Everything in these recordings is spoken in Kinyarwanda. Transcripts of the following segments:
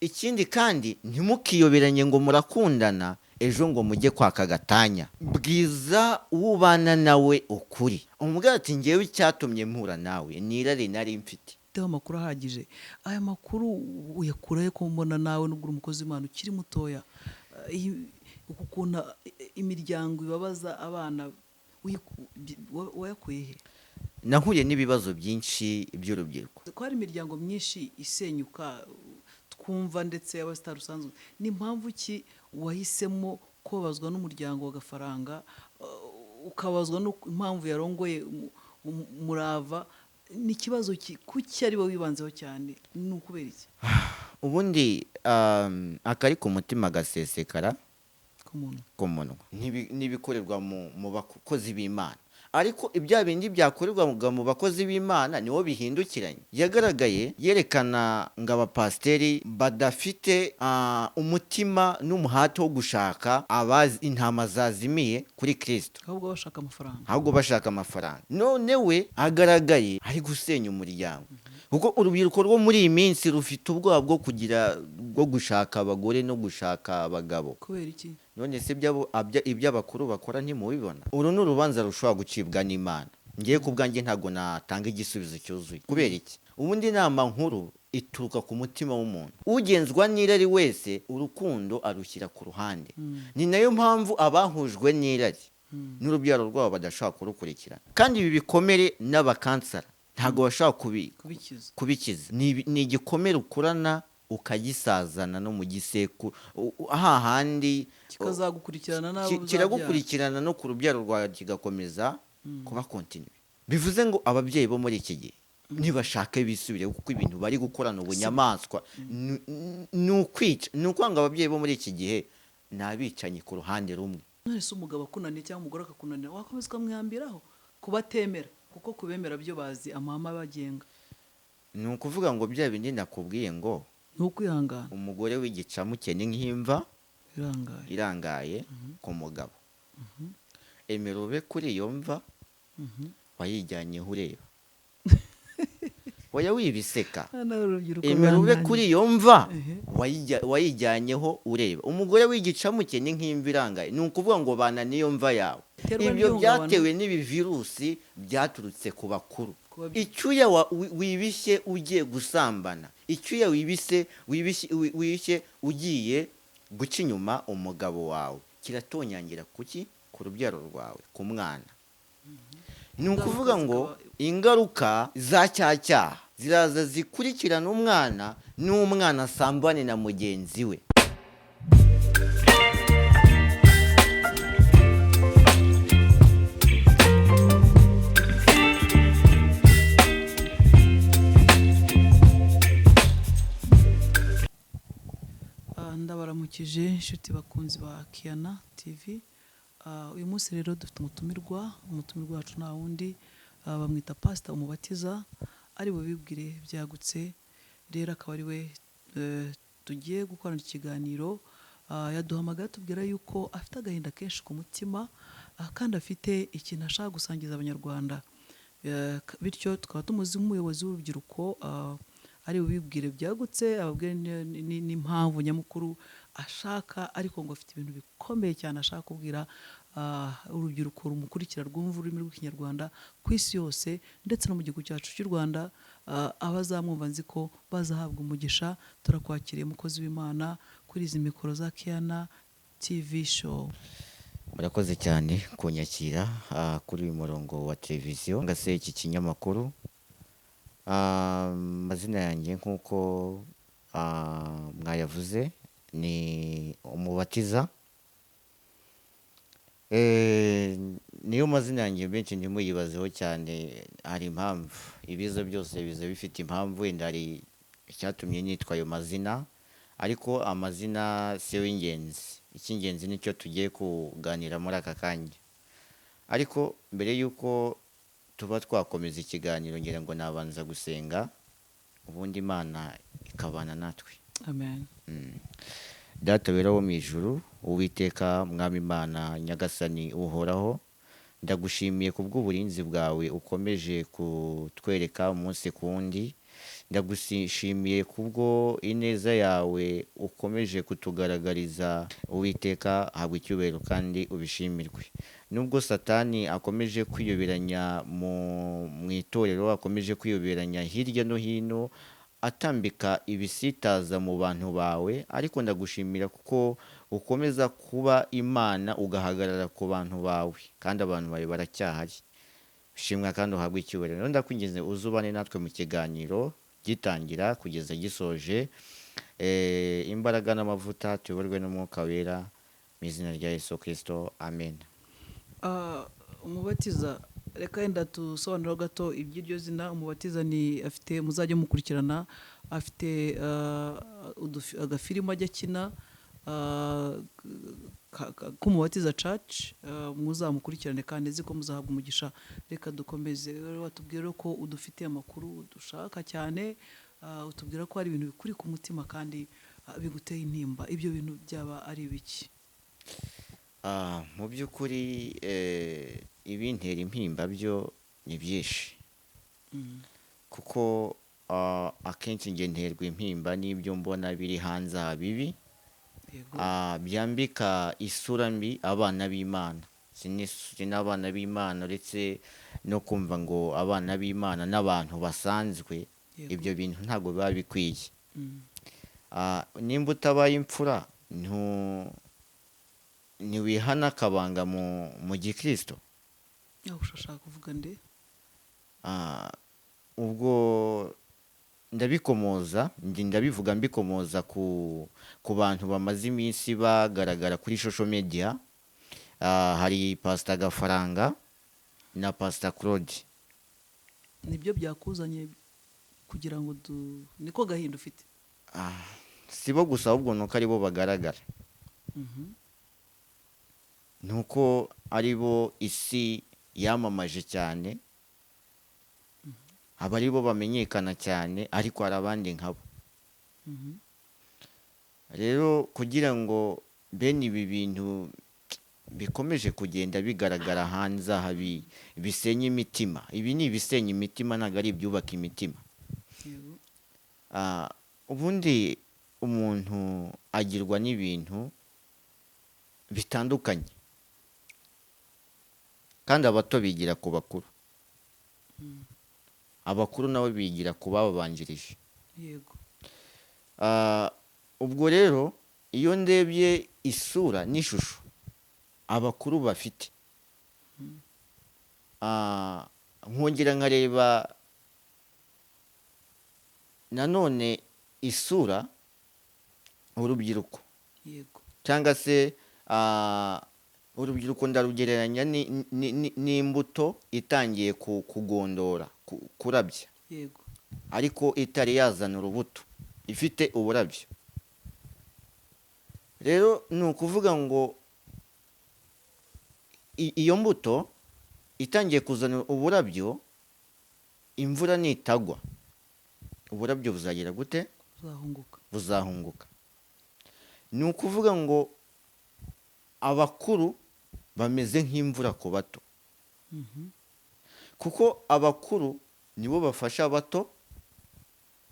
ikindi kandi ntimukiyoberanye ngo murakundana ejo ngo mujye kwaka gatanya. Bwiza ubana nawe ukuri, umubwira ati ngewe icyatumye mpura nawe ni irari nari mfite. Teho amakuru ahagije. Aya makuru uyakurahe ko mbona nawe nubwo umukozi w'Imana ukiri mutoya ukuntu imiryango ibabaza abana wayakuye he? Nahuye n'ibibazo byinshi by'urubyiruko. Ko hari imiryango myinshi isenyuka twumva ndetse y'abasitari usanzwe, ni impamvu ki wahisemo kubabazwa n'umuryango w'agafaranga ukabazwa n'impamvu yarongoye murava? Ni ikibazo kuki ari wowe wibanzeho cyane, ni ukubera iki? Ubundi akari ku mutima gasesekara ku munwa, n'ibikorerwa mu bakozi b'Imana. Ariko ibya bindi byakorerwaga mu bakozi b'Imana niwo bihindukiranye. Yagaragaye yerekana ngo abapasiteri badafite umutima n'umuhati wo gushaka intama zazimiye kuri Kristo, ahubwo bashaka amafaranga. None we agaragaye ari gusenya umuryango, kuko urubyiruko rwo muri iyi minsi rufite ubwoba bwo gushaka abagore no gushaka abagabo. Kubera iki? None se ibyo abakuru bakora ntimubibona? Uru ni urubanza rushobora gucibwa n'Imana. Ngiye ku bwanjye ntabwo natanga igisubizo cyuzuye. Kubera iki? Ubundi inama nkuru ituruka ku mutima w'umuntu. Ugenzwa n'irari wese urukundo arushyira ku ruhande. Ni nayo mpamvu abahujwe n'irari n'urubyaro rwabo badashobora kurukurikirana. Kandi ibi bikomere n'abakansara ntabwo bashobora kubikiza. Ni igikomere ukurana ukagisazana no mu gisekuru, hahandi kiragukurikirana no ku rubyaro rwawe kigakomeza kuba continue. Bivuze ngo ababyeyi bo muri iki gihe ntibashake bisubire, kuko ibintu bari gukorana ubunyamaswa ni ukwica. Ni ukwanga ababyeyi bo muri iki gihe ni abicanyi ku ruhande rumwe. None se umugabo akunaniye cyangwa umugore akakunanira wakomeza ukamwihambiraho? kubatemera? Kuko kubemera byo bazi amahame abagenga. Ni ukuvuga ngo bya bindi nakubwiye ngo nukwihangana. Umugore w'igicamuke ni nk'imva irangaye ku mugabo. Emera ube kuri iyo mva wayijyanyeho ureba. Waya wibiseka. Emera ube kuri iyo mva wayijyanyeho ureba. Umugore w'igicamuke ni nk'imva irangaye. Ni ukuvuga ngo bana niyo mva yawe. Ibyo byatewe n'ibi virusi byaturutse ku bakuru. Icyuya wibishye ugiye gusambana, icyuya wibishye ugiye guca inyuma umugabo wawe, kiratonyangira ku rubyaro rwawe, ku mwana. Ni ukuvuga ngo ingaruka za cyaha ziraza zikurikirana umwana, n'umwana asambane na mugenzi we. Ndabaramukije inshuti bakunzi ba Kiana TV. Uyu munsi rero dufite umutumirwa wacu nta wundi bamwita Pastor Umubatiza, ari bubibwire byagutse. Rero akaba ari we tugiye gukorana ikiganiro. Yaduhamagaye tubwira yuko afite agahinda kenshi ku mutima, kandi afite ikintu ashaka gusangiza abanyarwanda. Bityo tukaba tumuzi nk'umuyobozi w'urubyiruko, ari bubibwire byagutse, ababwire n'impamvu nyamukuru ashaka, ariko ngo afite ibintu bikomeye cyane ashaka kubwira urubyiruko rumukurikira rwumva ururimi rw'ikinyarwanda ku isi yose ndetse no mu gihugu cyacu cy'u Rwanda. Abazamwumva nzi ko bazahabwa umugisha. Turakwakiriye mukozi w'Imana kuri izi mikoro za Kiana TV show. Murakoze cyane kunyakira kuri uyu murongo wa televiziyo ngase iki kinyamakuru. Mazina yanjye nk'uko mwayavuze ni Umubatiza. Niyo mazina yanjye benshi ntimuyibazeho cyane, hari impamvu. Ibizo byose biza bifite impamvu, wenda hari icyatumye nitwa ayo mazina, ariko amazina si yo y'ingenzi. Icy'ingenzi nicyo tugiye kuganira muri aka kanya. Ariko mbere y'uko tuba twakomeza ikiganiro, ngira ngo nabanza gusenga, ubundi Imana ikabana natwe. Amen. Data wera wo mu ijuru, Uwiteka Mwami Imana Nyagasani uhoraho, ndagushimiye kubw'uburinzi bwawe ukomeje kutwereka umunsi ku wundi. ndagushimiye kubwo ineza yawe ukomeje kutugaragariza. Uwiteka habwa icyubahiro kandi ubishimirwe. Nubwo Satani akomeje kwiyoberanya mu itorero, akomeje kwiyoberanya hirya no hino, atambika ibisitaza mu bantu bawe, ariko ndagushimira kuko ukomeza kuba Imana ugahagarara ku bantu bawe, kandi abantu bawe baracyahari. Shimwa kandi uhabwe icyubahiro. Rero ndakwinginze uzubane natwe mu kiganiro gitangira kugeza gisoje. Imbaraga n'amavuta tuyoborwe n'Umwuka Wera, mu izina rya Yesu Kristo, amen. Umubatiza, reka yenda tusobanura gato iby'iryo zina. Umubatiza ni afite, muzajya mukurikirana, afite agafilimo ajya akina k'Umubatiza Church, muzamukurikirane kandi nzi ko muzahabwa umugisha. Reka dukomeze. Watubwira ko udufitiye amakuru dushaka cyane, utubwira ko hari ibintu bikuri ku mutima kandi biguteye intimba. Ibyo bintu byaba ari ibiki? Mu by'ukuri ibintera impimba byo ni byinshi, kuko akenshi njye nterwa impimba n'ibyo mbona biri hanze aha bibi, byambika isura mbi abana b'Imana. Si n'abana b'Imana, uretse no kumva ngo abana b'Imana n'abantu basanzwe, ibyo bintu ntabwo biba bikwiye. Nimba utabaye imfura ntiwihana akabanga mu gikristo. Ushaka kuvuga nde? Ubwo ndabivuga mbikomoza ku bantu bamaze iminsi bagaragara kuri social media. Hari Pastor Gafaranga na Pastor Claude. Nibyo byakuzanye kugira ngo niko gahinda ufite? Sibo gusa, ahubwo nuko ari bo bagaragara, nuko ari bo isi yamamaje cyane, aba ari bo bamenyekana cyane, ariko hari abandi nkabo. Rero kugira ngo bene ibi bintu bikomeje kugenda bigaragara hanze aha bisenya imitima. Ibi ni ibisenya imitima, ntabwo ari ibyubaka imitima. Ubundi umuntu agirwa n'ibintu bitandukanye, kandi abato bigira ku bakuru, abakuru nabo bigira ku bababanjirije. Yego. Ubwo rero iyo ndebye isura n'ishusho abakuru bafite, nkongera nkareba nanone isura urubyiruko. Yego. Cyangwa se urubyiruko ndarugereranya n'imbuto itangiye kugondora, kurabya. Yego. Ariko itari yazana urubuto, ifite uburabyo. Rero ni ukuvuga ngo iyo mbuto itangiye kuzana uburabyo, imvura nitagwa uburabyo buzagira gute? Buzahunguka. Ni ukuvuga ngo abakuru bameze nk'imvura ku bato, kuko abakuru nibo bafasha abato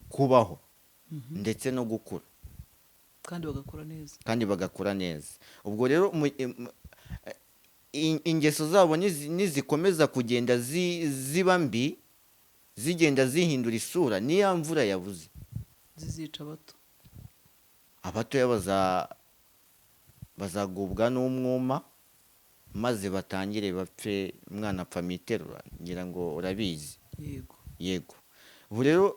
kubaho ndetse no gukura, kandi bagakura neza. Ubwo rero ingeso zabo nizikomeza kugenda ziba mbi, zigenda zihindura isura, niya mvura yabuze zizica abato. Abatoya bazagubwa n'umwuma, maze batangire bapfe, umwana apfa miterura, ngira ngo urabizi. Yego. Ubu rero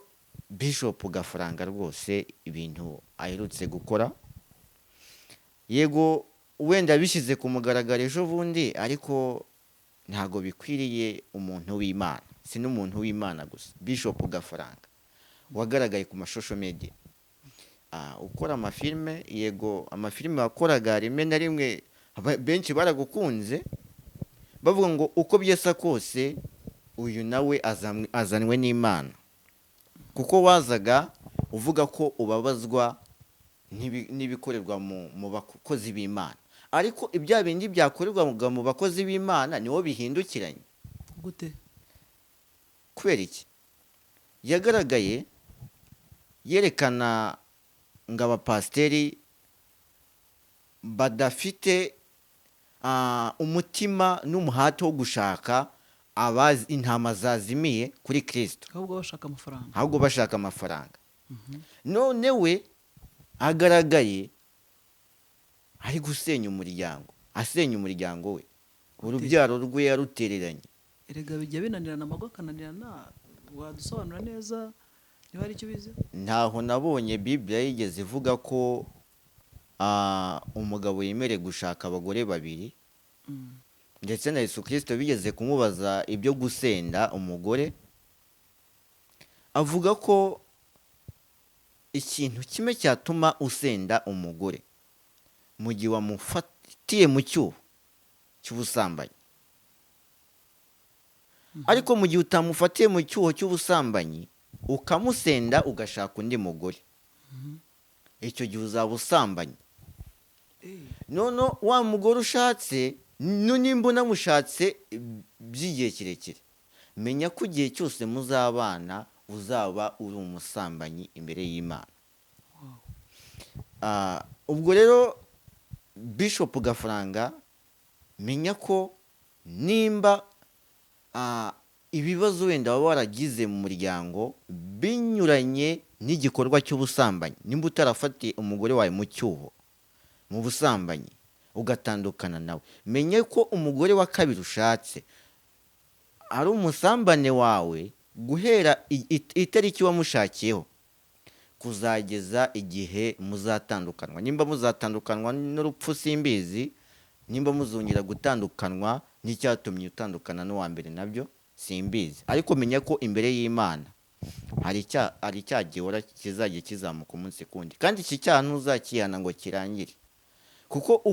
Bishop Gafaranga rwose ibintu aherutse gukora, yego wenda bishyize ku mugaragaro ejo bundi, ariko ntago bikwiriye umuntu w'Imana. Si n'umuntu w'Imana gusa, Bishop Gafaranga wagaragaye ku mashosho media, ukora amafilme. Yego, amafilme wakoraga rimwe na rimwe benshi baragukunze, bavuga ngo uko byesa kose uyu nawe azanwe n'Imana, kuko wazaga uvuga ko ubabazwa n'ibikorerwa mu bakozi b'Imana, ariko ibya bindi byakorerwa mu bakozi b'Imana niwo bihindukiranye. Gute? Kubera iki? Yagaragaye yerekana ngo abapasiteri badafite umutima n'umuhate wo gushaka intama zazimiye kuri Kristo, ahubwo bashaka amafaranga. None we agaragaye ari gusenya umuryango, asenya umuryango we, urubyaro rwe yarutereranye. Erega bijya binanirana amago akananirana, wadusobanura neza niba ari icyo bize? Ntaho nabonye Bibiliya yigeze ivuga ko umugabo yemerewe gushaka abagore babiri, ndetse na Yesu Kristo bigeze kumubaza ibyo gusenda umugore, avuga ko ikintu kimwe cyatuma usenda umugore mu gihe wamufatiye mu cyuho cy'ubusambanyi, ariko mu gihe utamufatiye mu cyuho cy'ubusambanyi ukamusenda ugashaka undi mugore, icyo gihe uzaba usambanye. None wa mugore ushatse, nimba unamushatse by'igihe kirekire, menya ko igihe cyose muzabana uzaba uri umusambanyi imbere y'Imana. Ubwo rero Bishop Gafaranga, menya ko nimba ibibazo wenda waba waragize mu muryango binyuranye n'igikorwa cy'ubusambanyi, nimba utarafatiye umugore wawe mu cyuho mu busambanyi ugatandukana nawe, menye ko umugore wa kabiri ushatse ari umusambane wawe guhera itariki wamushakiyeho kuzageza igihe muzatandukanywa. Nimba muzatandukanywa n'urupfu simbizi, nimba muzongera gutandukanywa n'icyatumye utandukana n'uwa mbere nabyo simbizi, ariko menya ko imbere y'Imana hari icyaha gihora kizajya kizamuka umunsi kundi, kandi iki cyaha ntuzakihana ngo kirangire, kuko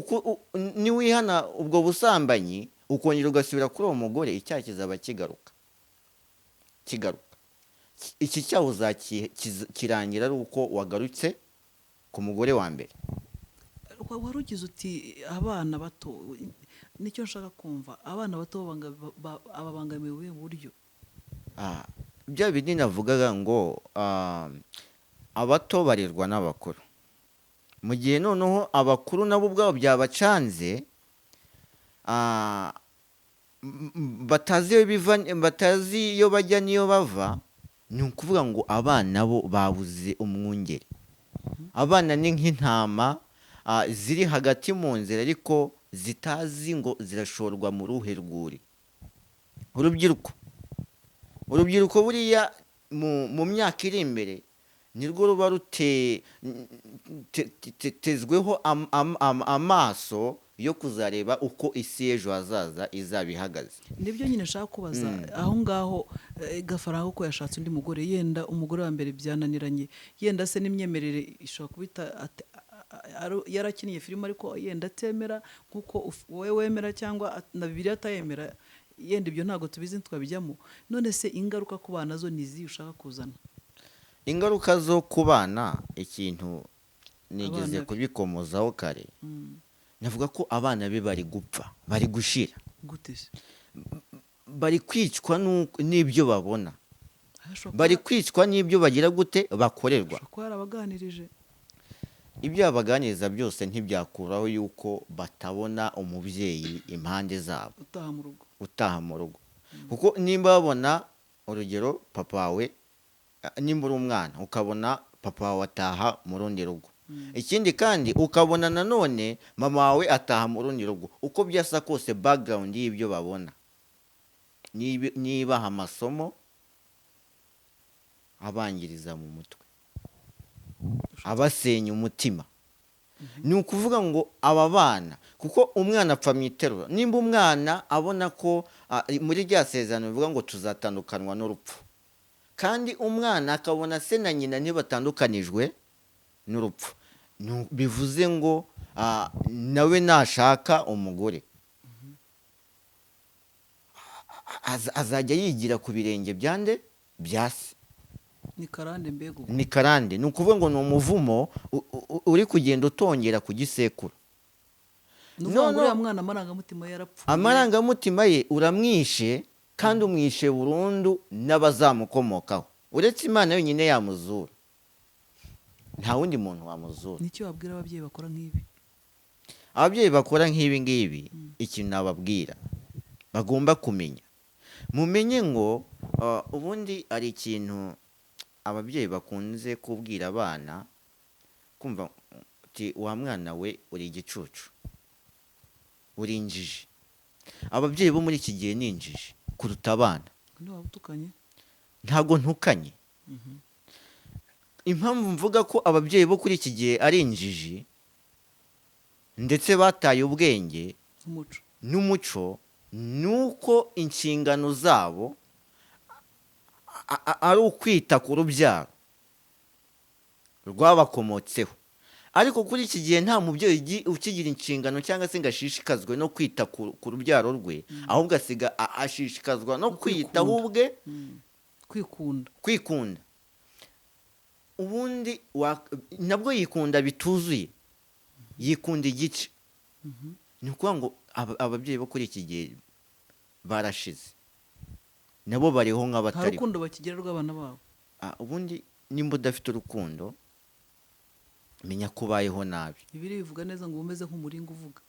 niwihana ubwo busambanyi ukongera ugasubira kuri uwo mugore, icyaha kizaba kigaruka. Iki cyaha uzakirangira ari uko wagarutse ku mugore wa mbere. Wari ugize uti abana bato, nicyo nshaka kumva, abana bato ababangamiwe mu buryo? Bya bindi navugaga ngo abato barerwa n'abakuru, mu gihe noneho abakuru nabo ubwabo byabacanze, batazi iyo bajya n'iyo bava, ni ukuvuga ngo abana bo babuze umwungeri. Abana ni nk'intama ziri hagati mu nzira ariko zitazi ngo zirashorwa mu ruhe rwuri. Urubyiruko buriya mu myaka iri imbere nirwo ruba rutezweho amaso yo kuzareba uko isi y'ejo hazaza izaba ihagaze. Nibyo nyine nshaka kubaza, aho ngaho Gafaranga uko yashatse undi mugore, yenda umugore wa mbere byananiranye, yenda se n'imyemerere ishobora kubita yarakiniye filime ariko yenda atemera nk'uko wowe wemera, cyangwa na Bibiliya atayemera, yenda ibyo ntabwo tubizi twabijyamo. None se ingaruka ku bana zo nizi ushaka kuzana? Ingaruka zo ku bana, ikintu nigeze kubikomozaho kare, navuga ko abana be bari gupfa, bari gushira. Gute se? Bari kwicwa n'ibyo babona, bari kwicwa n'ibyo bagira gute bakorerwa. Ko yarabaganirije, ibyo yabaganiriza byose ntibyakuraho yuko batabona umubyeyi impande zabo utaha mu rugo. Kuko nimba babona urugero papa wawe, nimba uri umwana ukabona papa wawe ataha mu rundi rugo, ikindi kandi ukabona nanone mama wawe ataha mu rundi rugo, uko byasa kose background y'ibyo babona nibaha amasomo abangiriza mu mutwe, abasenya umutima. Ni ukuvuga ngo aba bana, kuko umwana apfa mu iterura, nimba umwana abona ko muri rya sezerano bivuga ngo tuzatandukanwa n'urupfu, kandi umwana akabona se na nyina ntibatandukanijwe n'urupfu, bivuze ngo nawe nashaka umugore azajya yigira ku birenge byande bya se. Ni karande mbego. Ni karande, ni ukuvuga ngo ni umuvumo uri kugenda utongera ku gisekuru. None uriya mwana amarangamutima yarapfuye. Amarangamutima ye uramwishe, kandi umwishe burundu n'abazamukomokaho, uretse Imana yonyine yamuzura. nta wundi muntu wamuzura. nicyo wabwira ababyeyi bakora nk'ibi? Ababyeyi bakora nk'ibi ngibi, ikintu nababwira bagomba kumenya, mumenye ngo ubundi ari ikintu ababyeyi bakunze kubwira abana, kumva uti wa mwana we uri igicucu, uri injiji. Ababyeyi bo muri iki gihe ni injiji kuruta abana. Ntiwabutukanye? Ntago ntukanye. Impamvu mvuga ko ababyeyi bo kuri iki gihe ari injiji ndetse bataye ubwenge n'umuco, nuko inshingano zabo ari ukwita ku rubyaro rwabakomotseho. Ariko kuri iki gihe nta mubyeyi ukigira inshingano cyangwa se ngo ashishikazwe no kwita ku rubyaro rwe, ahubwo ashishikazwa no kwitaho ubwe, kwikunda. Ubundi nabwo yikunda bituzuye, yikunda igice. Ni ukuvuga ngo ababyeyi bo kuri iki gihe barashize, nabo bariho nk'abatari. nta rukundo bakigira rw'abana babo. Ubundi nimba udafite urukundo, menya ko ubayeho nabi. Ibiri bivuga neza ngo umeze nk'umuringa uvuga.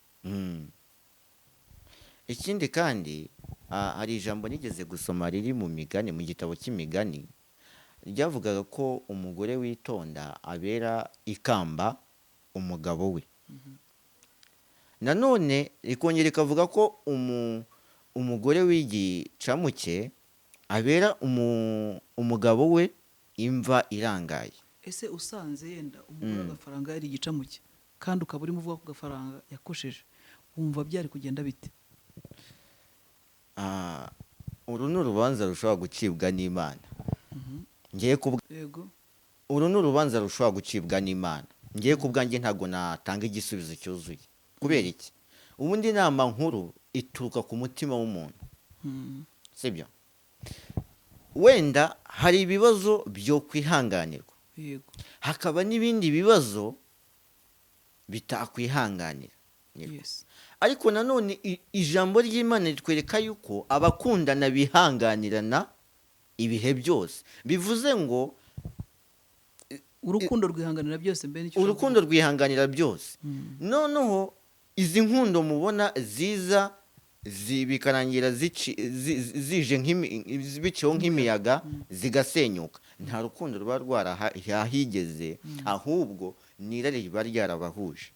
Ikindi kandi hari ijambo nigeze gusoma riri mu migani, mu gitabo cy'imigani, ryavugaga ko umugore witonda abera ikamba umugabo we. Nanone rikongera rikavuga ko umugore w'igicamuke abera umugabo we imva irangaye. Ese usanze yenda umugore agafaranga yari igicamuke kandi ukaba urimo uvuga ko gafaranga yakosheje, wumva byari kugenda bite? Uru ni urubanza rushobora gucibwa n'Imana. Uru ni urubanza rushobora gucibwa n'Imana. Ngiye ku bwanjye ntabwo natanga igisubizo cyuzuye. Kubera iki? Ubundi inama nkuru ituruka ku mutima w'umuntu, sibyo? Wenda hari ibibazo byo kwihanganirwa, hakaba n'ibindi bibazo bitakwihanganira. Ariko nanone ijambo ry'Imana ritwereka yuko abakundana bihanganirana ibihe byose. Bivuze ngo urukundo rwihanganira byose. Urukundo rwihanganira byose. Noneho izi nkundo mubona ziza bikarangira zije biciyeho nk'imiyaga zigasenyuka, nta rukundo ruba rwarahigeze, ahubwo ni irari riba ryarabahuje.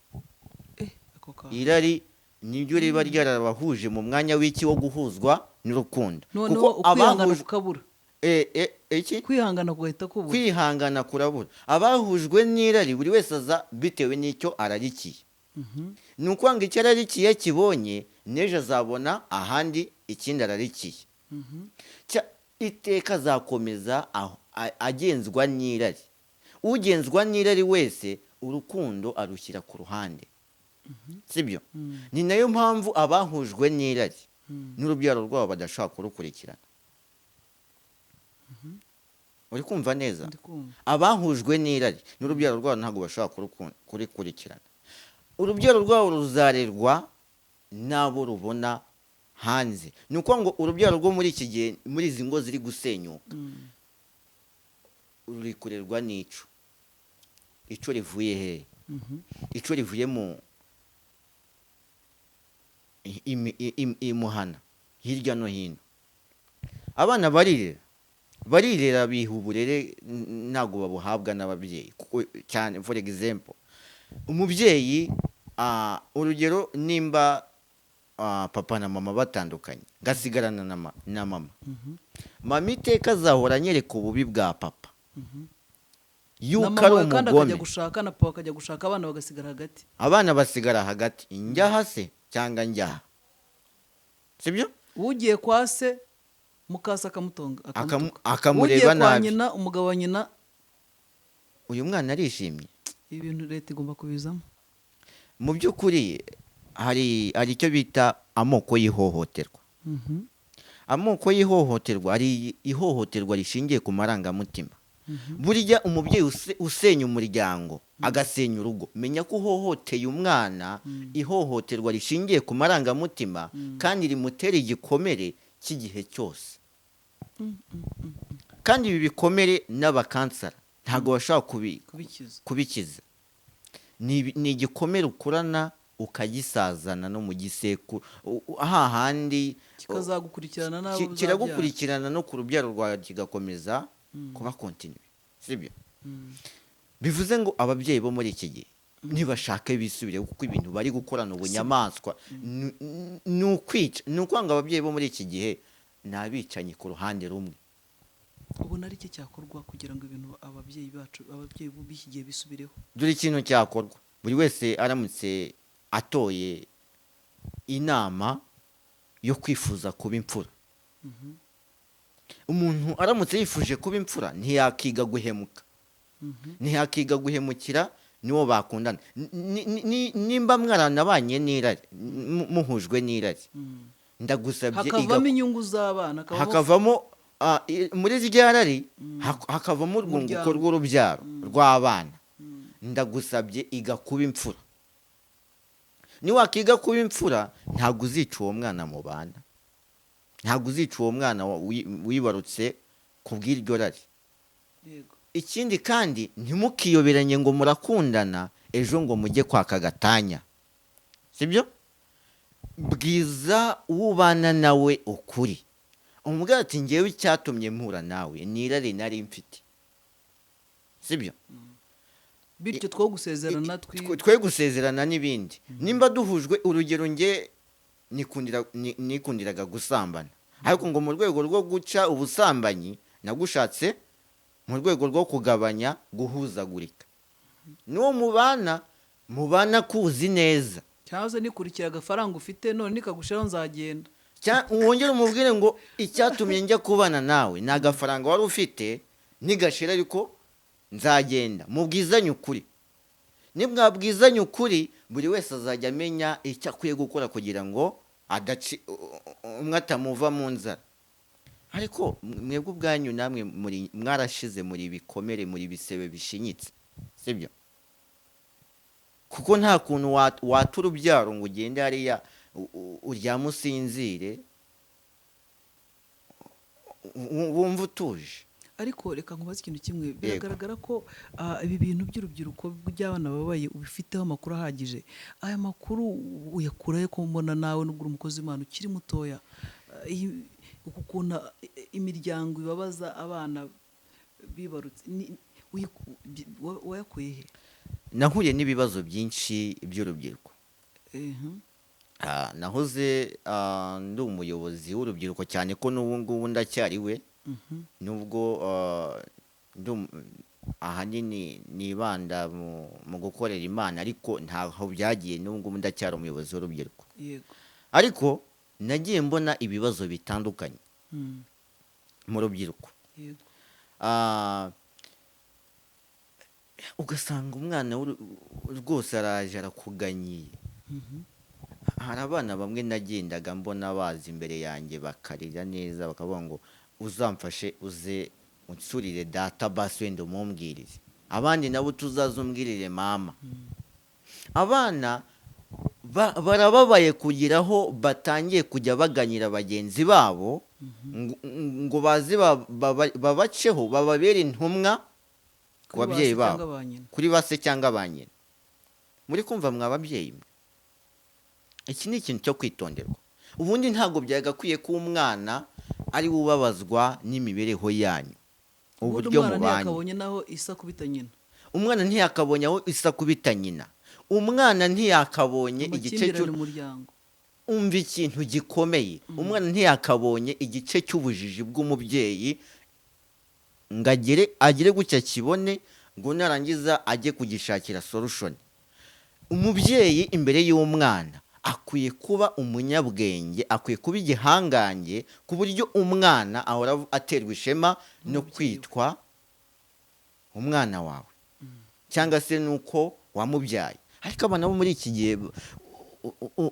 Irari niryo riba ryarabahuje mu mwanya w'iki wo guhuzwa n'urukundo. Kuko ukwihangana kukabura. Kwihangana kugahita kubura. Kwihangana kurabura. Abahujwe n'irari buri wese aza bitewe n'icyo ararikiye. Ni ukwanga icyo ararikiye kibonye, n'ejo azabona ahandi ikindi ararikiye. Iteka azakomeza agenzwa n'irari. Ugenzwa n'irari wese urukundo arushyira ku ruhande, sibyo? Ni nayo mpamvu abahujwe n'irari n'urubyaro rwabo badashobora kurukurikirana. Uri kumva neza? Abahujwe n'irari n'urubyaro rwabo ntabwo bashobora kurikurikirana. Urubyaro rwabo ruzarerwa n'abo rubona hanze. Ni uko ngo urubyaro rwo muri iki gihe, muri izi ngo ziri gusenyuka, ruri kurerwa n'ico. Ico rivuye hehe? Ico rivuye mu imuhana hirya no hino. Abana barirera biha uburere, ntabwo babuhabwa n'ababyeyi cyane. For example, umubyeyi, urugero, nimba papa na mama batandukanye, ngasigarana na mama, mama iteka azahora anyereka ububi bwa papa, yuko ari umugome. Na papa akajya gushaka, abana bagasigara hagati. Abana basigara hagati, njyaha se cyangwa njyaha, sibyo? Ugiye kwa se mukasa akamutonga, akamureba nabi. Ugiye kwa nyina, umugabo wa nyina, uyu mwana arishimye. Ibintu leta igomba kubizamo. Mu by'ukuri hari icyo bita amoko y'ihohoterwa. Amoko y'ihohoterwa, ari ihohoterwa rishingiye ku marangamutima. Burya umubyeyi usenya umuryango agasenya urugo, menya ko uhohoteye umwana. Ihohoterwa rishingiye ku marangamutima kandi rimutera igikomere cy'igihe cyose. Kandi ibi bikomere n'abakansara ntabwo washaka kubikiza. Ni igikomere ukurana ukagisazana no mu gisekuru hahandi kikazagukurikirana n'abo kiragukurikirana no ku rubyaro rwawe kigakomeza kuba continue, sibyo? Bivuze ngo ababyeyi bo muri iki gihe ntibashake bisubire, kuko ibintu bari gukorana ubunyamaswa ni ukwica. Ni ukwanga ababyeyi bo muri iki gihe ni abicanyi ku ruhande rumwe. ubona ari cyo cyakorwa kugira ngo ibintu ababyeyi b'iki gihe bisubireho? Dore ikintu cyakorwa, buri wese aramutse atoye inama yo kwifuza kuba imfura. Umuntu aramutse yifuje kuba imfura ntiyakiga guhemuka, ntiyakiga guhemukira niwo bakundana. Nimba mwaranabanye n'irari, muhujwe n'irari, ndagusabye hakavamo inyungu z'abana, hakavamo muri zirya rari hakavamo urwunguko rw'urubyaro rw'abana. Ndagusabye iga kuba imfura. Niwakiga kuba imfura ntabwo uzica uwo mwana mu bana, ntabwo uzica uwo mwana wibarutse kubw'iryo rari. Ikindi kandi ntimukiyoberanye ngo murakundana ejo ngo mujye kwaka gatanya, sibyo? Bwiza ubana nawe ukuri, umubwira ati ngewe icyatumye mpura nawe ni irari nari mfite, sibyo? Bityo twe gusezerana n'ibindi. Nimba duhujwe, urugero nge nikundiraga gusambana, ariko ngo mu rwego rwo guca ubusambanyi nagushatse mu rwego rwo kugabanya guhuzagurika. N'uwo mubana kuzi neza, cyahoze nikurikira agafaranga ufite none nikagushiraho nzagenda, wongere umubwire ngo icyatumye njya kubana nawe ni agafaranga wari ufite, nigashira ariko nzagenda. Mubwizanye ukuri. Nimwabwizanye ukuri, buri wese azajya amenya icyo akwiye gukora kugira ngo umwe atamuva mu nzara. Ariko mwebwe ubwanyu namwe mwarashize muri bikomere, muri bisebe bishinyitse, sibyo? Kuko nta kuntu wata urubyaro ngo ugende hariya uryame usinzire wumva utuje. Ariko reka nkubaze ikintu kimwe, biragaragara ko ibi bintu by'urubyiruko by'abana babaye ubifiteho amakuru ahagije. Aya makuru uyakurayo ko mbona nawe nubwo umukozi w'Imana ukiri mutoya, ukuntu imiryango ibabaza abana bibarutse, wayakuye he? Nahuye n'ibibazo byinshi by'urubyiruko. Nahoze ndi umuyobozi w'urubyiruko, cyane ko n'ubu ngubu ndacyari we, nubwo ahanini nibanda mu gukorera Imana, ariko ntaho byagiye. N'ubu ngubu ndacyari umuyobozi w'urubyiruko, ariko nagiye mbona ibibazo bitandukanye mu rubyiruko. Ugasanga umwana rwose araje arakuganyiye. Hari abana bamwe nagendaga mbona baza imbere yanjye bakarira neza, bakavuga ngo uzamfashe uze unsurire data basi wenda umumbwirize, abandi nabo tuzaze umbwirire mama. Abana barababaye kugiraho batangiye kujya baganyira bagenzi babo ngo baze babaceho, bababere intumwa ku babyeyi babo, kuri base cyangwa ba nyina. Muri kumva mwa babyeyi mwe? Iki ni ikintu cyo kwitonderwa. Ubundi ntabwo byagakwiye ko umwana ari ubabazwa n'imibereho yanyu, uburyo mubanye. Umwana ntiyakabonye aho isa kubita nyina. Umwana ntiyakabonye igice cy'umuryango. Umva ikintu gikomeye. Umwana ntiyakabonye igice cy'ubujiji bw'umubyeyi ngo agire gutya kibone, ngo narangiza ajye kugishakira solution. Umubyeyi imbere y'umwana akwiye kuba umunyabwenge, akwiye kuba igihangange, ku buryo umwana ahora aterwa ishema no kwitwa umwana wawe, cyangwa se nuko wamubyaye. Ariko abana bo muri iki gihe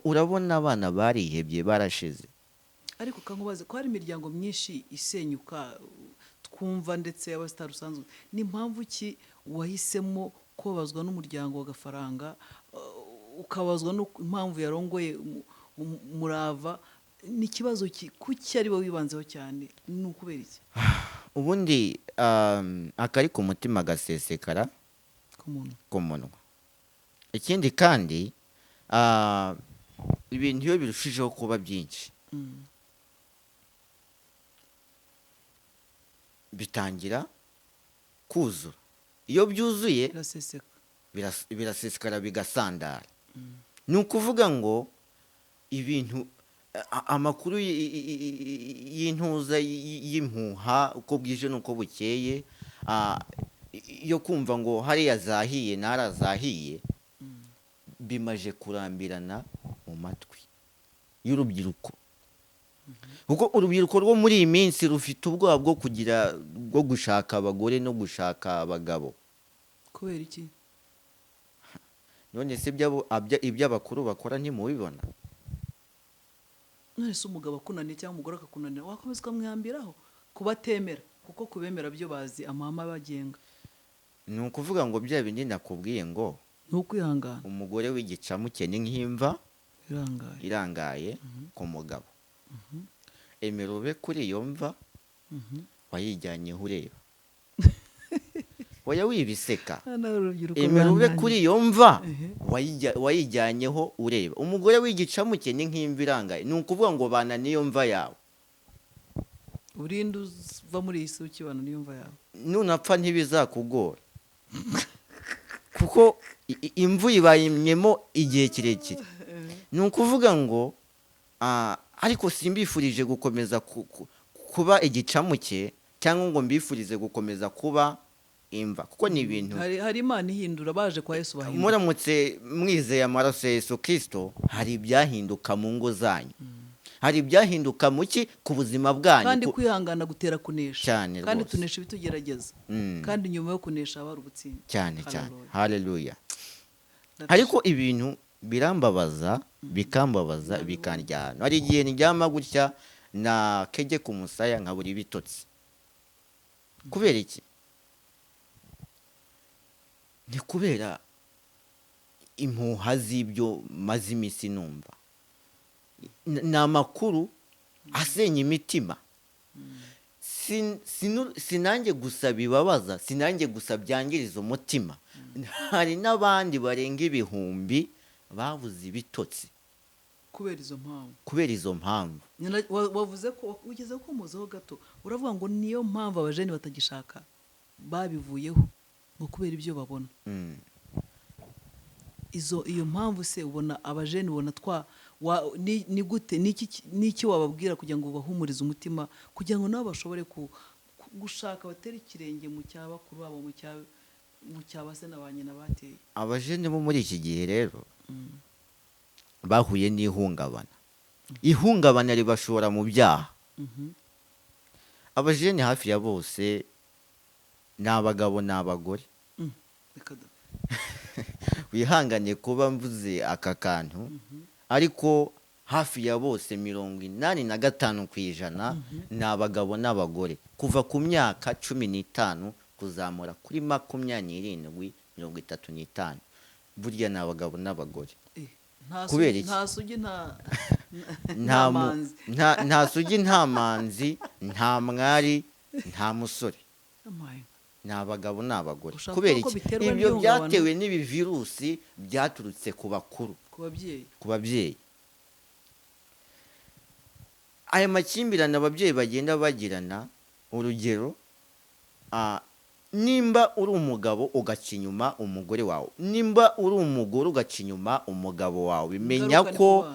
urabona abana barihebye, barashize. Ariko kankubaze ko hari imiryango myinshi isenyuka twumva, ndetse y'abasitari usanzwe. Ni impamvu ki wahisemo kubabazwa n'umuryango w'agafaranga, ukabazwa n'impamvu yarongoye umurava? Ni ikibazo kuki ari bo wibanzeho cyane? Ni ukubera iki? ubundi akari ku mutima gasesekara ku muntu. ku munwa. Ikindi kandi ibintu iyo birushijeho kuba byinshi bitangira kuzura. Iyo byuzuye Biraseseka. birasesekara bigasandara. Ni ukuvuga ngo ibintu amakuru y'intuza y'impuha uko bwije n'uko bukeye, yo kumva ngo hariya zahiye ntarazahiye, bimaje kurambirana mu matwi y'urubyiruko. Kuko urubyiruko rwo muri iyi minsi rufite ubwoba bwo gushaka abagore no gushaka abagabo. Kubera iki? None se ibyo abakuru bakora ntimubibona? None se umugabo akunaniye cyangwa umugore akakunanira wakomeza ukamwihambiraho kubatemera, kuko kubemera byo bazi amahame abagenga. Ni ukuvuga ngo bya bindi nakubwiye ngo Ni ukwihangana. umugore w'igicamuke ni nk'imva Irangaye. irangaye ku mugabo. Emera ube kuri iyo mva wayijyanyeho ureba. Oya wibiseka. Emera ube kuri iyo mva wayijyanyeho ureba. Umugore w'igicamuke ni nk'imva irangaye. Ni ukuvuga ngo bana n'iyo mva yawe. Urinde uva muri iyi si ukibana n'iyo mva yawe. Nunapfa ntibizakugora. Kuko imvu ibayimyemo igihe kirekire. Ni ukuvuga ngo ariko simbifurije gukomeza kuba igicamuke cyangwa ngo mbifurize gukomeza kuba imva, kuko ni ibintu hari Imana ihindura, baje kwa Yesu bahindura. Muramutse mwizeye amaraso ya Yesu Kristo, hari ibyahinduka mu ngo zanyu. Hari ibyahinduka muki ku buzima bwanyu. Kandi kwihangana gutera kunesha. Cyane kandi rwose. tunesha ibitugerageza. Kandi nyuma yo kunesha haba hari ubutsinzi. Cyane cyane. Haleluya. Ariko ibintu birambabaza, bikambabaza, bikanjyana. Hari igihe ndyama gutya na kege ku musaya nkabura ibitotsi. Kubera iki? Ni kubera impuha z'ibyo maze iminsi numva. Ni amakuru asenya imitima. Sinange gusa bibabaza, sinange gusa byangiriza umutima. Hari n'abandi barenga ibihumbi babuze ibitotsi kubera izo mpamvu. Wavuze ko ugeze ko muzeho gato, uravuga ngo niyo mpamvu abajeni batagishaka, babivuyeho ngo kubera ibyo babona. Iyo mpamvu se ubona abajeni ubona ni gute, niki wababwira kugira ngo bahumurize umutima, kugira ngo nabo bashobore gushaka batera ikirenge mu cyabakuru babo, mu cyabase na ba nyina bateye. Abajeni bo muri iki gihe rero bahuye n'ihungabana. Ihungabana ribashora mu byaha. Abajeni hafi ya bose ni abagabo n'abagore. Wihangane kuba mvuze aka kantu, ariko hafi ya bose 85% ni abagabo n'abagore, kuva ku myaka 15 kuzamura kuri 27, 35. Burya ni abagabo n'abagore. Kubera iki? Nta sugi nta sugi nta manzi, nta mwari, nta musore. Ni abagabo n'abagore. Kubera iki? Ibyo byatewe n'ibi virusi byaturutse ku bakuru, ku babyeyi. Aya makimbirane ababyeyi bagenda bagirana, urugero, nimba uri umugabo ugaca inyuma umugore wawe, nimba uri umugore ugaca inyuma umugabo wawe, bimenya ko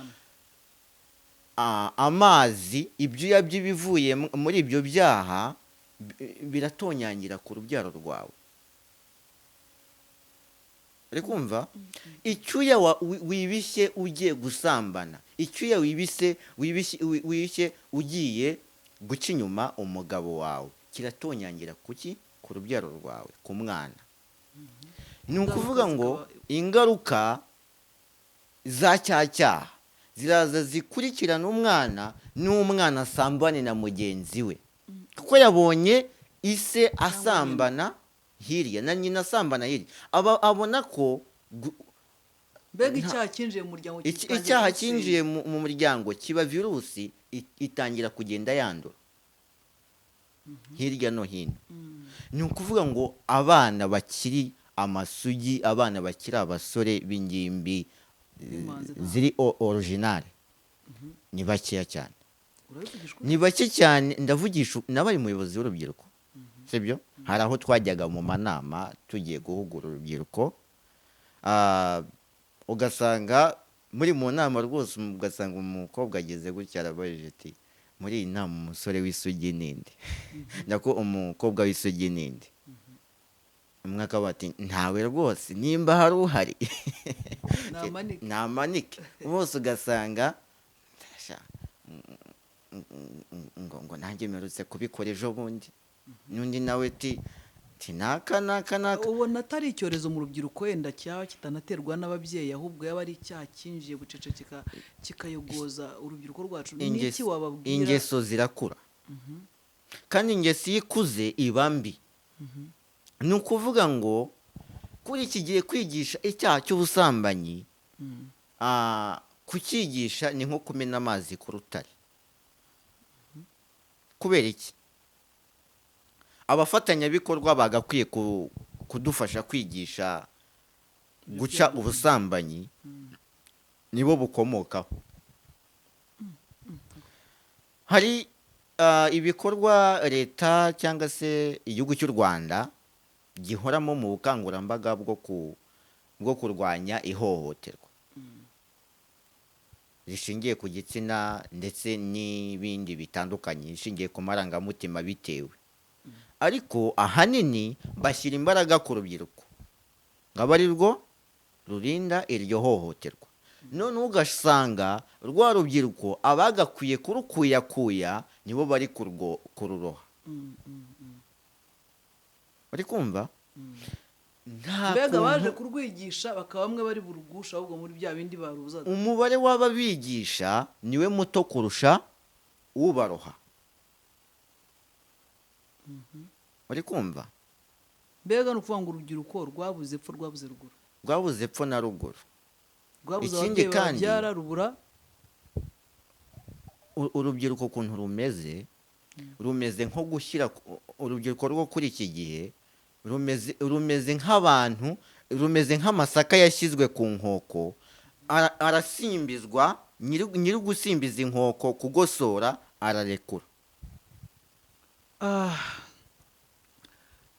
amazi, ibyuya by'ibivuye muri ibyo byaha biratonyangira ku rubyaro rwawe. Uri kumva? Icyuya wibishye ugiye gusambana, icyuya wibishye ugiye guca inyuma umugabo wawe, kiratonyangira kuki? Ku rubyaro rwawe, ku mwana. Ni ukuvuga ngo ingaruka za cyaha ziraza zikurikirana umwana, n'umwana asambane na mugenzi we, kuko yabonye ise asambana hirya na nyina asambana hirya, abona ko mbega icyaha cyinjiye mu muryango. Icyaha cyinjiye mu muryango kiba virusi, itangira kugenda yandura. hirya no hino. Ni ukuvuga ngo abana bakiri amasugi, abana bakiri abasore b'ingimbi ziri originale ni bakeya cyane, ni bake cyane. Ndavugisha nabaye umuyobozi w'urubyiruko, sibyo? Hari aho twajyaga mu manama tugiye guhugura urubyiruko, ugasanga muri mu nama rwose, ugasanga umukobwa ageze gutya arabajije ati muri iyi nama umusore w'isugi ninde? nako umukobwa w'isugi ninde? umwe akaba ati ntawe rwose, nimba hari uhari namanike. bose ugasanga ngo nanjye mperutse kubikora ejo bundi, n'undi nawe ati naka. ubona atari icyorezo mu rubyiruko wenda cyaba kitanaterwa n'ababyeyi, ahubwo yaba ari icyaha cyinjiye bucece kikayogoza urubyiruko rwacu? N'iki wababwira? ingeso zirakura, kandi ingeso iyo ikuze iba mbi. ni ukuvuga ngo kuri iki gihe kwigisha icyaha cy'ubusambanyi, kucyigisha ni nko kumena amazi ku rutare. kubera iki? abafatanyabikorwa bagakwiye kudufasha kwigisha guca ubusambanyi, nibo bukomokaho. hari ibikorwa leta cyangwa se igihugu cy'u Rwanda gihoramo mu bukangurambaga bwo kurwanya ihohoterwa rishingiye ku gitsina ndetse n'ibindi bitandukanye, rishingiye ku marangamutima bitewe. ariko ahanini bashyira imbaraga ku rubyiruko ngaba ari rwo rurinda iryo hohoterwa. none ugasanga rwa rubyiruko abagakwiye kurukuyakuya nibo bari kururoha. bari kumva? mbega baje kurwigisha bakaba bamwe bari burugusha, ahubwo muri bya bindi baruzaga. umubare w'ababigisha niwe muto kurusha ubaroha. bari kumva? mbega ni ukuvuga ngo urubyiruko rwabuze epfo rwabuze ruguru, rwabuze epfo na ruguru. rwabuze ababyeyi babyara, rubura urubyiruko ukuntu rumeze nko gushyira urubyiruko rwo kuri iki gihe rumeze nk'abantu, rumeze nk'amasaka yashyizwe ku nkoko, arasimbizwa, nyiri gusimbiza inkoko kugosora ararekura.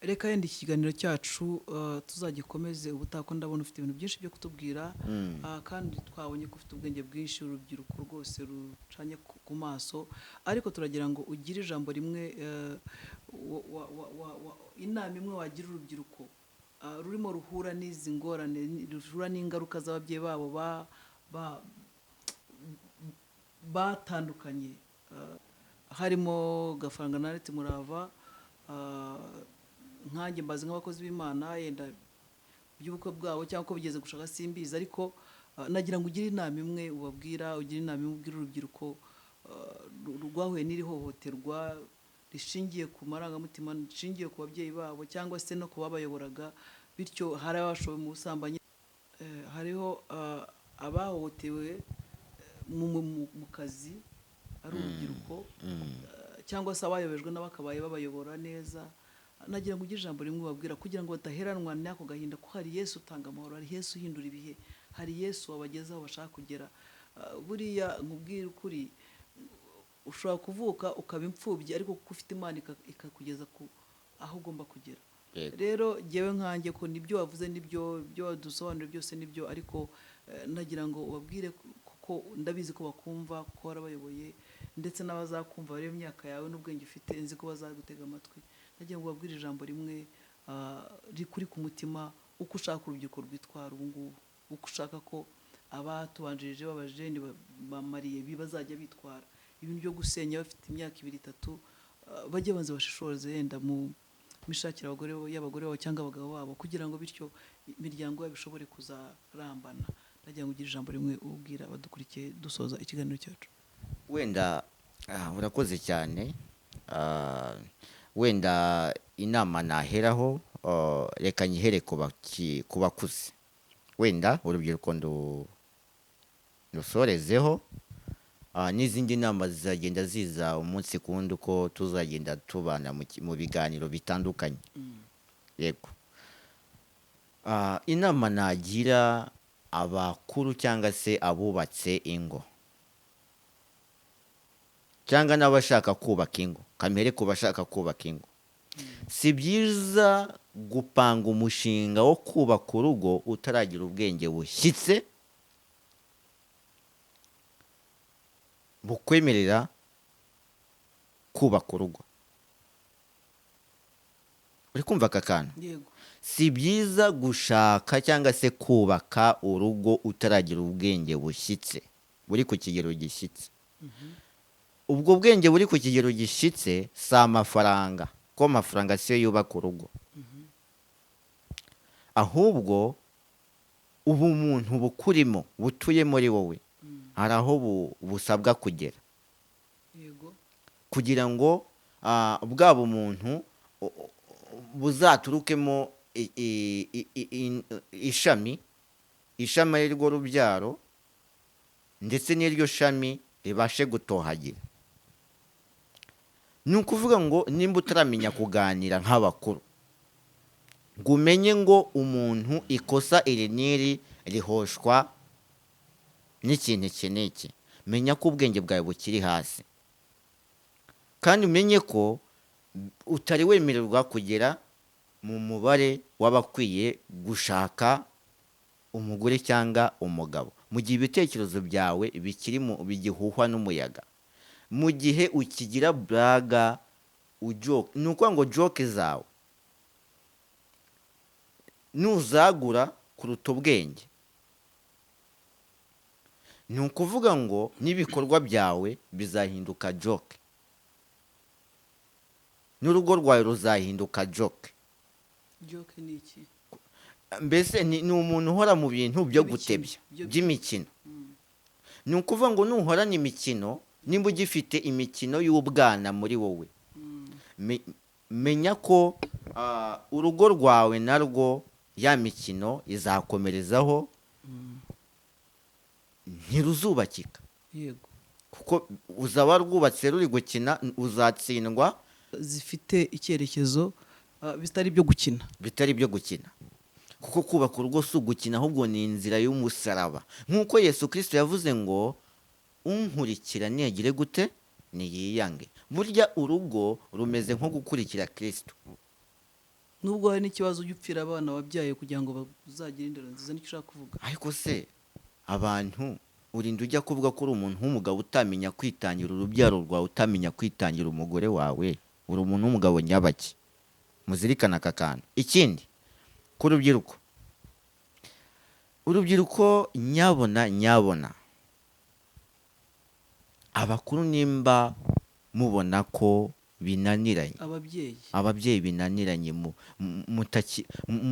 reka yenda iki kiganiro cyacu tuzagikomeze ubutaha, ko ndabona ufite ibintu byinshi byo kutubwira, kandi twabonye ko ufite ubwenge bwinshi, urubyiruko rwose rucanye ku maso. ariko turagira ngo ugire ijambo rimwe, inama imwe wagira urubyiruko rurimo ruhura n'izi ngorane, ruhura n'ingaruka z'ababyeyi babo batandukanye, harimo Gafaranga na Annette Murava, nkanjye mbazi nk'abakozi b'Imana, yenda by'ubukwe bwabo cyangwa ko bigeze gushaka simbizi, ariko nagira ngo ugire inama imwe ubabwira, ugire inama imwe ubwira urubyiruko rwahuye n'iri hohoterwa rishingiye ku marangamutima, rishingiye ku babyeyi babo cyangwa se no ku babayoboraga, bityo hari abashowe mu busambanyi, hariho abahohotewe mu kazi ari urubyiruko, cyangwa se abayobejwe n'abakabaye babayobora neza. nagira ngo ugire ijambo rimwe ubabwira kugira ngo badaheranwa n'ako gahinda, ko hari Yesu utanga amahoro, hari Yesu uhindura ibihe, hari Yesu wabagezaho bashaka kugera. buriya nkubwire ukuri, ushobora kuvuka ukaba imfubyi, ariko kuko ufite Imana ikakugeza aho ugomba kugera. rero jyewe nkanjye ko nibyo wavuze, nibyo wadusobanurira byose nibyo, ariko nagira ngo ubabwire, kuko ndabizi ko bakumva, ko warabayoboye, ndetse n'abazakumva bari mu myaka yawe n'ubwenge ufite, nzi ko bazagutega amatwi. nagira ngo ubabwire ijambo rimwe rikuri ku mutima, uko ushaka urubyiruko rwitwara ubu ngubu, uko ushaka ko abatubanjirije b'abajeni bamariye bazajya bitwara. ibintu byo gusenya bafite imyaka 2-3, bajye banze bashishoze yenda mu mishakira y'abagore babo cyangwa abagabo babo, kugira ngo bityo imiryango yabo ishobore kuzarambana. nagira ngo ugire ijambo rimwe ubwira abadukurikiye dusoza ikiganiro cyacu. wenda urakoze cyane. wenda inama naheraho, reka nyihere ku bakuze, wenda urubyiruko ndusorezeho. n'izindi nama zizagenda ziza umunsi ku wundi uko tuzagenda tubana mu biganiro bitandukanye. Yego. Inama nagira abakuru cyangwa se abubatse ingo cyangwa n'abashaka kubaka ingo, kamere ku bashaka kubaka ingo, si byiza gupanga umushinga wo kubaka urugo utaragira ubwenge bushyitse bukwemerera kubaka urugo. Uri kumva aka kantu? Yego. Si byiza gushaka cyangwa se kubaka urugo utaragira ubwenge bushyitse buri ku kigero gishyitse. Ubwo bwenge buri ku kigero gishyitse si amafaranga, ko amafaranga siyo yubaka urugo, ahubwo ubumuntu bukurimo butuye muri wowe hari aho busabwa kugera. Yego. Kugira ngo bwa bumuntu buzaturukemo ishami arirwo rubyaro, ndetse n'iryo shami ribashe gutohagira. Ni ukuvuga ngo nimba utaramenya kuganira nk'abakuru ngo umenye ngo umuntu ikosa iri n'iri rihoshwa n'ikintu iki n'iki, menya ko ubwenge bwawe bukiri hasi, kandi umenye ko utari wemererwa kugera mu mubare w'abakwiye gushaka umugore cyangwa umugabo mu gihe ibitekerezo byawe bigihuhwa n'umuyaga, mu gihe ukigira buraga ujoke. Ni ukuvuga ngo joke zawe nuzagura kuruta ubwenge, ni ukuvuga ngo n'ibikorwa byawe bizahinduka joke, n'urugo rwawe ruzahinduka joke. Joke ni iki? Mbese ni umuntu uhora mu bintu byo gutebya by'imikino. Ni ukuvuga ngo nuhorana imikino, nimba ugifite imikino y'ubwana muri wowe, menya ko urugo rwawe narwo ya mikino izakomerezaho, ntiruzubakika. Yego. Kuko uzaba rwubatse ruri gukina, uzatsindwa. Zifite icyerekezo bitari byo gukina. Bitari byo gukina. Kuko kubaka urugo si ugukina, ahubwo ni inzira y'umusaraba. Nk'uko Yesu Kristo yavuze ngo unkurikira niyagire gute, niyiyange. Burya urugo rumeze nko gukurikira Kristo. Nubwo hari n'ikibazo ujya abana wabyaye kugira ngo bazagire indero nziza, nicyo ushaka kuvuga. Ariko se abantu urinda ujya kuvuga ko uri umuntu w'umugabo utamenya kwitangira urubyaro rwawe, utamenya kwitangira umugore wawe, uri umuntu w'umugabo nyabaki. Muzirikana aka kantu. Ikindi ku rubyiruko, urubyiruko nyabona abakuru nimba mubona ko binaniranye, ababyeyi binaniranye,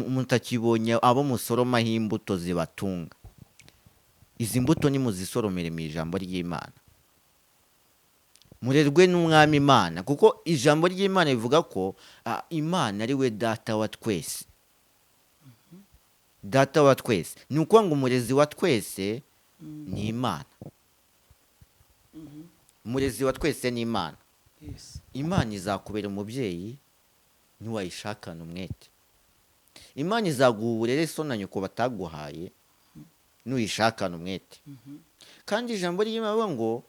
mutakibonye abo musoromaho imbuto zibatunga, izi mbuto nimuzisoromere mu ijambo ry'Imana, murerwe n'umwami Imana, kuko ijambo ry'Imana rivuga ko Imana ari we data wa twese. Data wa twese ni ukuvuga ngo umurezi wa twese ni Imana. Umurezi wa twese ni Imana. Imana izakubera umubyeyi niwayishakana umwete. Imana izaguha uburere so na nyoko bataguhaye nuyishakana umwete. Kandi ijambo ry'Imana rivuga ngo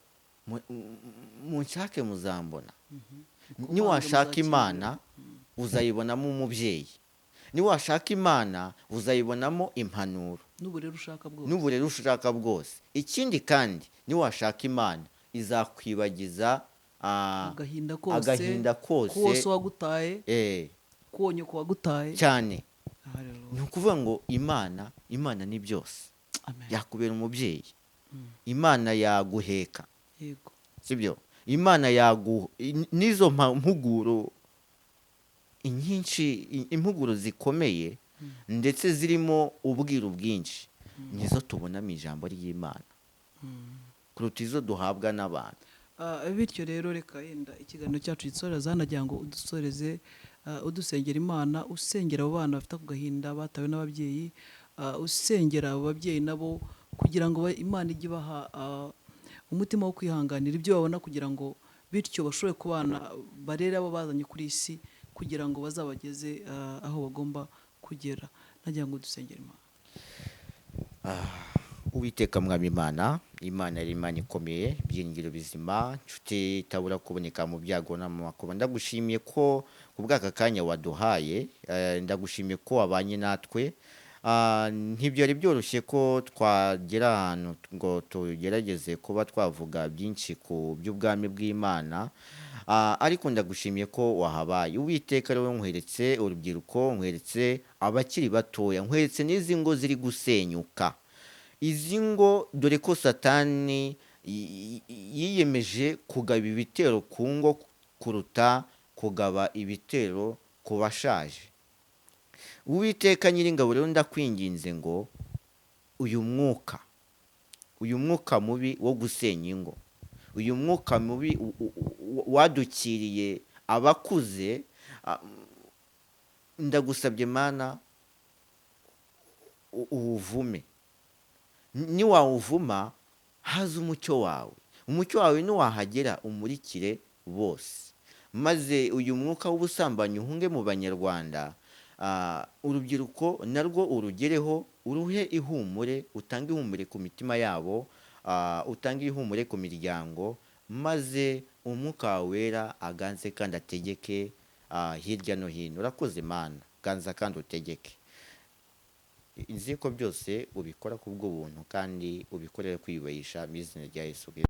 munshake muzambona. Niwashaka Imana uzayibonamo umubyeyi, niwashaka Imana uzayibonamo impanuro, n'uburere ushaka bwose. Ikindi kandi niwashaka Imana izakwibagiza agahinda kose kose wagutaye, ko nyoko wagutaye cyane. Ni ukuvuga ngo Imana ni byose. Yakubera umubyeyi, Imana yaguheka, sibyo? Imana n'izo mpuguro inyinshi, impuguro zikomeye ndetse zirimo ubwiru bwinshi, nizo tubona mu ijambo ry'Imana kuruta izo duhabwa n'abantu. Bityo rero reka yenda ikiganiro cyacu gisoreza hanagira ngo udusoreze udusengera Imana, usengera abo bana bafite ku gahinda batawe n'ababyeyi, usengera abo babyeyi nabo kugira ngo Imana ijye ibaha umutima wo kwihanganira ibyo babona kugira ngo bityo bashobore kubana barere abo bazanye kuri isi kugira ngo bazabageze aho bagomba kugera. Nagira ngo dusengere Imana. Uwiteka mwami Imana ari Imana ikomeye, ibyiringiro bizima, nshuti itabura kuboneka mu byago no mu makuba, ndagushimiye ko ku bw'aka kanya waduhaye, ndagushimiye ko wabanye natwe. Ntibyari byoroshye ko twagera ahantu ngo tugerageze kuba twavuga byinshi ku by'ubwami bw'Imana, ariko ndagushimiye ko wahabaye. Uwiteka rero nkweretse urubyiruko, nkweretse abakiri batoya, nkweretse n'izi ngo ziri gusenyuka. Izi ngo dore ko Satani yiyemeje kugaba ibitero ku ngo kuruta kugaba ibitero ku bashaje. Uwiteka Nyiringabo rero ndakwinginze ngo uyu mwuka mubi wo gusenya ingo, uyu mwuka mubi wadukiriye abakuze, ndagusabye Mana uwuvume. Niwawuvuma haza umucyo wawe niwahagera umurikire bose, maze uyu mwuka w'ubusambanyi uhunge mu banyarwanda. Urubyiruko narwo urugereho, uruhe ihumure, utange ihumure ku mitima yabo, utange ihumure ku miryango, maze umwuka wawe wera aganze kandi ategeke hirya no hino. Urakoze Mana, ganza kandi utegeke. Nzi ko byose ubikora ku bw'ubuntu kandi ubikorera kwiyubahisha mu izina rya Yesu Kristo.